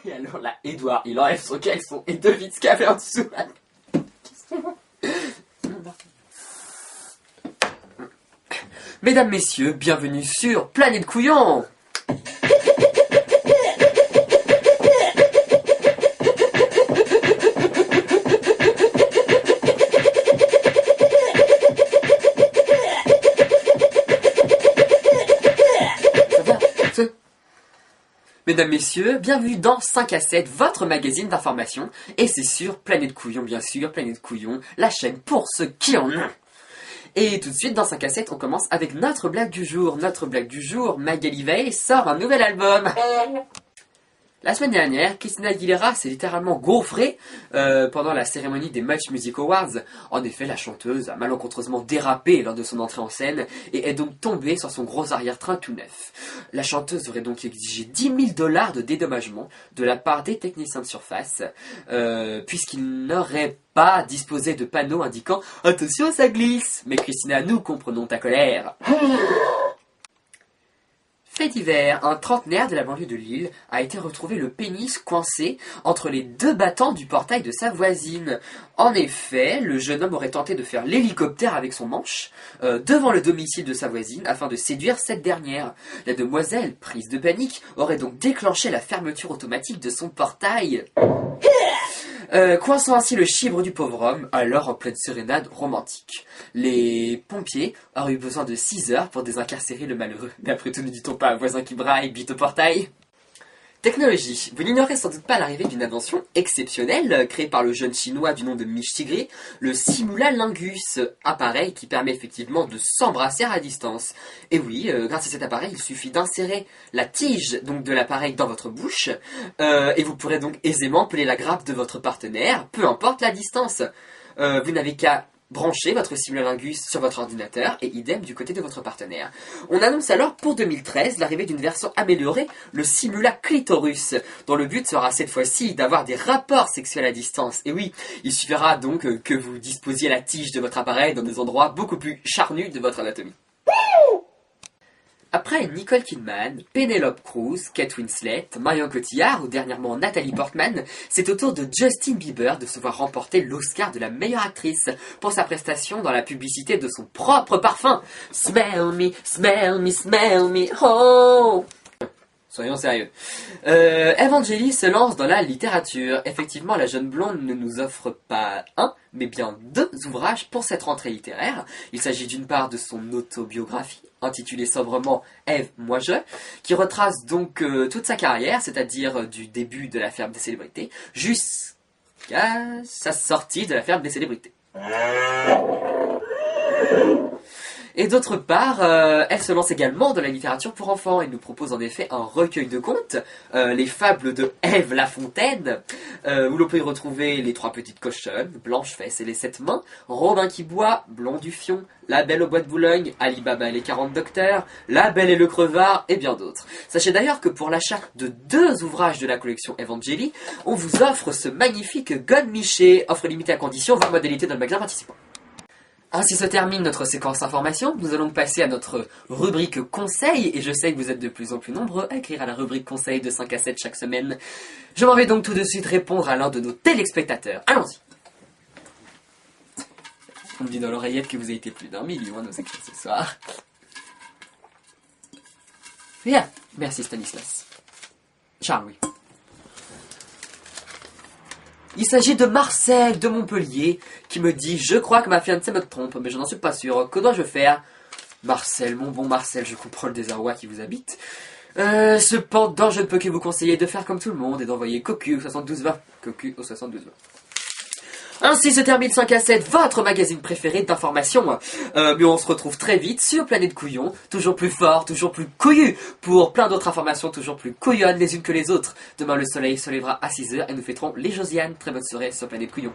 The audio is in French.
Et alors là, Edouard, il enlève son caleçon et devine ce qu'il y avait en dessous. Mesdames, messieurs, bienvenue sur Planète Couillon. Mesdames, messieurs, bienvenue dans 5 à 7, votre magazine d'information. Et c'est sur Planète Couillon, bien sûr, Planète Couillon, la chaîne pour ceux qui en ont. Et tout de suite, dans 5 à 7, on commence avec notre blague du jour. Notre blague du jour, Magali Veil sort un nouvel album. La semaine dernière, Christina Aguilera s'est littéralement gaufrée pendant la cérémonie des Much Music Awards. En effet, la chanteuse a malencontreusement dérapé lors de son entrée en scène et est donc tombée sur son gros arrière-train tout neuf. La chanteuse aurait donc exigé $10 000 de dédommagement de la part des techniciens de surface, puisqu'ils n'auraient pas disposé de panneaux indiquant « Attention, ça glisse !» Mais Christina, nous comprenons ta colère. Fait divers, un trentenaire de la banlieue de Lille a été retrouvé le pénis coincé entre les deux battants du portail de sa voisine. En effet, le jeune homme aurait tenté de faire l'hélicoptère avec son manche devant le domicile de sa voisine afin de séduire cette dernière. La demoiselle, prise de panique, aurait donc déclenché la fermeture automatique de son portail. Coinçant ainsi le chibre du pauvre homme, alors en pleine sérénade romantique. Les pompiers auraient eu besoin de 6 heures pour désincarcérer le malheureux. Mais après tout, ne dit-on pas un voisin qui braille, bite au portail? Technologie. Vous n'ignorez sans doute pas l'arrivée d'une invention exceptionnelle créée par le jeune chinois du nom de Mich Tigri, le Simulalingus, appareil qui permet effectivement de s'embrasser à distance. Et oui, grâce à cet appareil, il suffit d'insérer la tige donc de l'appareil dans votre bouche et vous pourrez donc aisément peler la grappe de votre partenaire, peu importe la distance. Vous n'avez qu'à branchez votre Simulalingus sur votre ordinateur et idem du côté de votre partenaire. On annonce alors pour 2013 l'arrivée d'une version améliorée, le Simula Clitorus, dont le but sera cette fois-ci d'avoir des rapports sexuels à distance. Et oui, il suffira donc que vous disposiez la tige de votre appareil dans des endroits beaucoup plus charnus de votre anatomie. Après Nicole Kidman, Penelope Cruz, Kate Winslet, Marion Cotillard ou dernièrement Nathalie Portman, c'est au tour de Justin Bieber de se voir remporter l'Oscar de la meilleure actrice pour sa prestation dans la publicité de son propre parfum. Smell me, smell me, smell me, oh! Soyons sérieux. Evangélie se lance dans la littérature. Effectivement, la jeune blonde ne nous offre pas un, mais bien 2 ouvrages pour cette rentrée littéraire. Il s'agit d'une part de son autobiographie, intitulée sobrement Ève, moi je, qui retrace donc toute sa carrière, c'est-à-dire du début de la ferme des célébrités, jusqu'à sa sortie de la ferme des célébrités. Et d'autre part, elle se lance également dans la littérature pour enfants. Elle nous propose en effet un recueil de contes, les fables de Ève La Fontaine, où l'on peut y retrouver les 3 petites cochonnes, Blanche-Fesse et les 7 mains, Robin qui boit, Blond du Fion, La Belle au bois de Boulogne, Ali Baba et les 40 docteurs, La Belle et le Crevard et bien d'autres. Sachez d'ailleurs que pour l'achat de 2 ouvrages de la collection Evangélie, on vous offre ce magnifique God Miché, offre limitée à condition, voir modalité dans le magasin participant. Ainsi se termine notre séquence information. Nous allons passer à notre rubrique conseil, et je sais que vous êtes de plus en plus nombreux à écrire à la rubrique conseil de 5 à 7 chaque semaine. Je m'en vais donc tout de suite répondre à l'un de nos téléspectateurs. Allons-y. On me dit dans l'oreillette que vous avez été plus d'1 million à nous écrire ce soir. Bien, merci Stanislas. Charles-Louis. Il s'agit de Marcel de Montpellier qui me dit « Je crois que ma fiancée me trompe, mais je n'en suis pas sûr. Que dois-je faire ?» Marcel, mon bon Marcel, je comprends le désarroi qui vous habite. Cependant, je ne peux que vous conseiller de faire comme tout le monde et d'envoyer Cocu au 7220. Cocu au 7220. Ainsi se termine 5 à 7, votre magazine préféré d'information. Mais on se retrouve très vite sur Planète Couillon, toujours plus fort, toujours plus couillu, pour plein d'autres informations toujours plus couillonnes les unes que les autres. Demain le soleil se lèvera à 6h et nous fêterons les Josiane. Très bonne soirée sur Planète Couillon.